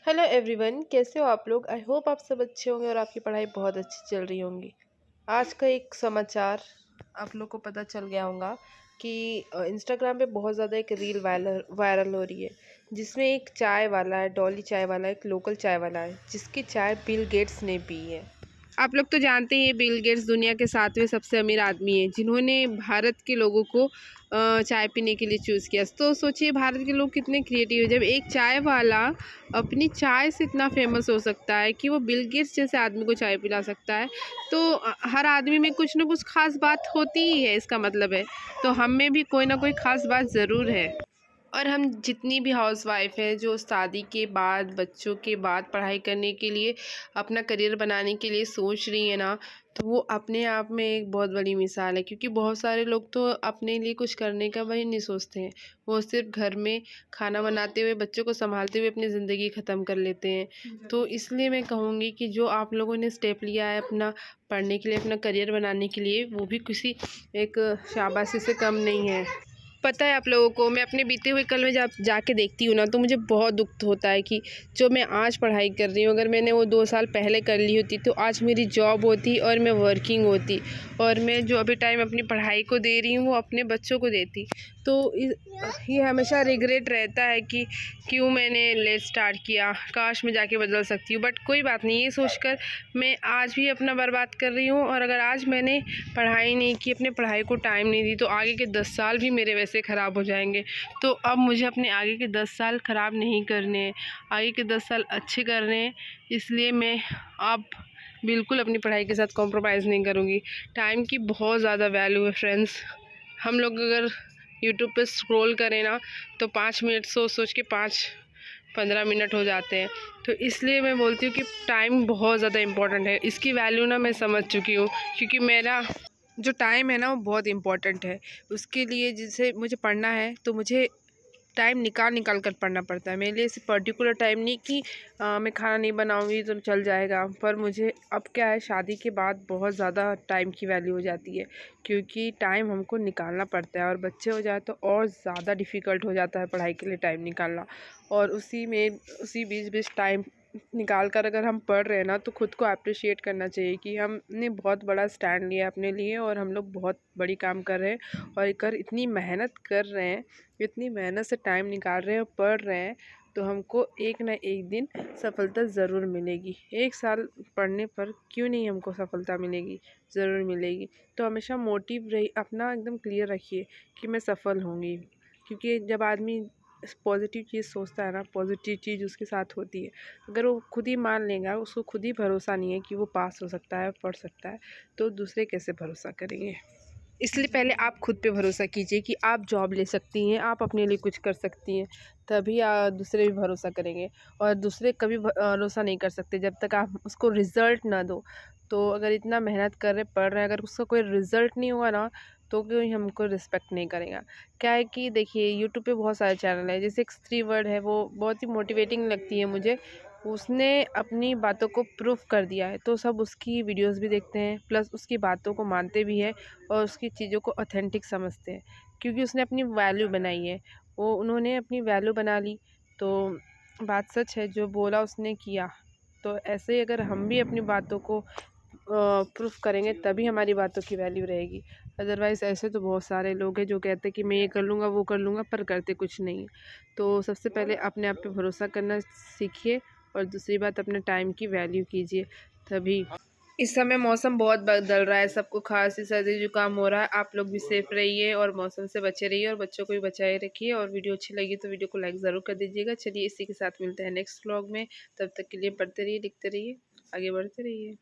Hello everyone, कैसे हो आप लोग। आई होप आप सब अच्छे होंगे और आपकी पढ़ाई बहुत अच्छी चल रही होंगी। आज का एक समाचार आप लोग को पता चल गया होगा कि इंस्टाग्राम पे बहुत ज़्यादा एक रील वायरल हो रही है, जिसमें एक चाय वाला है, डॉली चाय वाला, एक लोकल चाय वाला है, जिसकी चाय बिल गेट्स ने पी है। आप लोग तो जानते हैं बिल गेट्स दुनिया के 7वें सबसे अमीर आदमी हैं, जिन्होंने भारत के लोगों को चाय पीने के लिए चूज़ किया। तो सोचिए भारत के लोग कितने क्रिएटिव है, जब एक चाय वाला अपनी चाय से इतना फेमस हो सकता है कि वो बिल गेट्स जैसे आदमी को चाय पिला सकता है। तो हर आदमी में कुछ ना कुछ खास बात होती ही है, इसका मतलब है तो हम में भी कोई ना कोई खास बात ज़रूर है। और हम जितनी भी हाउसवाइफ है जो शादी के बाद, बच्चों के बाद पढ़ाई करने के लिए, अपना करियर बनाने के लिए सोच रही है ना, तो वो अपने आप में एक बहुत बड़ी मिसाल है। क्योंकि बहुत सारे लोग तो अपने लिए कुछ करने का वही नहीं सोचते हैं, वो सिर्फ घर में खाना बनाते हुए, बच्चों को संभालते हुए अपनी ज़िंदगी ख़त्म कर लेते हैं। तो इसलिए मैं कहूँगी कि जो आप लोगों ने स्टेप लिया है अपना पढ़ने के लिए, अपना करियर बनाने के लिए, वो भी किसी एक शाबाशी से कम नहीं है। पता है आप लोगों को, मैं अपने बीते हुए कल में जाके देखती हूँ ना, तो मुझे बहुत दुख होता है कि जो मैं आज पढ़ाई कर रही हूँ, अगर मैंने वो 2 साल पहले कर ली होती तो आज मेरी जॉब होती और मैं वर्किंग होती, और मैं जो अभी टाइम अपनी पढ़ाई को दे रही हूँ वो अपने बच्चों को देती। तो ये हमेशा रिग्रेट रहता है कि क्यों मैंने लेट स्टार्ट किया, काश मैं जाके बदल सकती हूँ। बट कोई बात नहीं, ये सोचकर मैं आज भी अपना बर्बाद कर रही हूँ। और अगर आज मैंने पढ़ाई नहीं की, अपने पढ़ाई को टाइम नहीं दी, तो आगे के 10 साल भी मेरे वैसे ख़राब हो जाएंगे। तो अब मुझे अपने आगे के 10 साल ख़राब नहीं करने हैं, आगे के 10 साल अच्छे करने हैं। इसलिए मैं अब बिल्कुल अपनी पढ़ाई के साथ कॉम्प्रोमाइज़ नहीं करूँगी। टाइम की बहुत ज़्यादा वैल्यू है फ्रेंड्स। हम लोग अगर यूट्यूब पे स्क्रॉल करें ना, तो 5 मिनट सोच सोच के 5-15 मिनट हो जाते हैं। तो इसलिए मैं बोलती हूँ कि टाइम बहुत ज़्यादा इम्पोर्टेंट है। इसकी वैल्यू ना मैं समझ चुकी हूँ, क्योंकि मेरा जो टाइम है ना वो बहुत इम्पोर्टेंट है। उसके लिए जैसे मुझे पढ़ना है तो मुझे टाइम निकाल कर पढ़ना पड़ता है। मेरे लिए ऐसे पर्टिकुलर टाइम नहीं कि मैं खाना नहीं बनाऊंगी तो चल जाएगा। पर मुझे अब क्या है, शादी के बाद बहुत ज़्यादा टाइम की वैल्यू हो जाती है, क्योंकि टाइम हमको निकालना पड़ता है। और बच्चे हो जाए तो और ज़्यादा डिफ़िकल्ट हो जाता है पढ़ाई के लिए टाइम निकालना। और उसी बीच बीच टाइम निकाल कर अगर हम पढ़ रहे हैं ना, तो खुद को अप्रिशिएट करना चाहिए कि हमने बहुत बड़ा स्टैंड लिया अपने लिए और हम लोग बहुत बड़ी काम कर रहे हैं। और कर इतनी मेहनत कर रहे हैं, इतनी मेहनत से टाइम निकाल रहे हैं और पढ़ रहे हैं, तो हमको एक ना एक दिन सफलता ज़रूर मिलेगी। 1 साल पढ़ने पर क्यों नहीं हमको सफलता मिलेगी, ज़रूर मिलेगी। तो हमेशा मोटिव रही अपना एकदम क्लियर रखिए कि मैं सफल होंगी। क्योंकि जब आदमी पॉजिटिव चीज़ सोचता है ना, पॉजिटिव चीज़ उसके साथ होती है। अगर वो खुद ही मान लेगा, उसको खुद ही भरोसा नहीं है कि वो पास हो सकता है, पढ़ सकता है, तो दूसरे कैसे भरोसा करेंगे। इसलिए पहले आप खुद पे भरोसा कीजिए कि आप जॉब ले सकती हैं, आप अपने लिए कुछ कर सकती हैं, तभी दूसरे भी भरोसा करेंगे। और दूसरे कभी भरोसा नहीं कर सकते जब तक आप उसको रिज़ल्ट ना दो। तो अगर इतना मेहनत कर रहे, पढ़ रहे हैं, अगर उसका कोई रिज़ल्ट नहीं हुआ ना, तो कोई हमको रिस्पेक्ट नहीं करेगा। क्या है कि देखिए यूट्यूब पे बहुत सारे चैनल हैं, जैसे एक स्त्री वर्ड है, वो बहुत ही मोटिवेटिंग लगती है मुझे। उसने अपनी बातों को प्रूफ कर दिया है, तो सब उसकी वीडियोस भी देखते हैं, प्लस उसकी बातों को मानते भी हैं और उसकी चीज़ों को ऑथेंटिक समझते हैं, क्योंकि उसने अपनी वैल्यू बनाई है। वो उन्होंने अपनी वैल्यू बना ली, तो बात सच है, जो बोला उसने किया। तो ऐसे ही अगर हम भी अपनी बातों को प्रूफ करेंगे, तभी हमारी बातों की वैल्यू रहेगी। अदरवाइज़ ऐसे तो बहुत सारे लोग हैं जो कहते हैं कि मैं ये कर लूँगा, वो कर लूँगा, पर करते कुछ नहीं है। तो सबसे पहले अपने आप पे भरोसा करना सीखिए, और दूसरी बात अपने टाइम की वैल्यू कीजिए, तभी। इस समय मौसम बहुत बदल रहा है, सबको खांसी सर्दी जुकाम हो रहा है। आप लोग भी सेफ रहिए और मौसम से बचे रहिए और बच्चों को भी बचाए रखिए। और वीडियो अच्छी लगी तो वीडियो को लाइक ज़रूर कर दीजिएगा। चलिए इसी के साथ मिलते हैं नेक्स्ट व्लॉग में। तब तक के लिए पढ़ते रहिए, लिखते रहिए, आगे बढ़ते रहिए।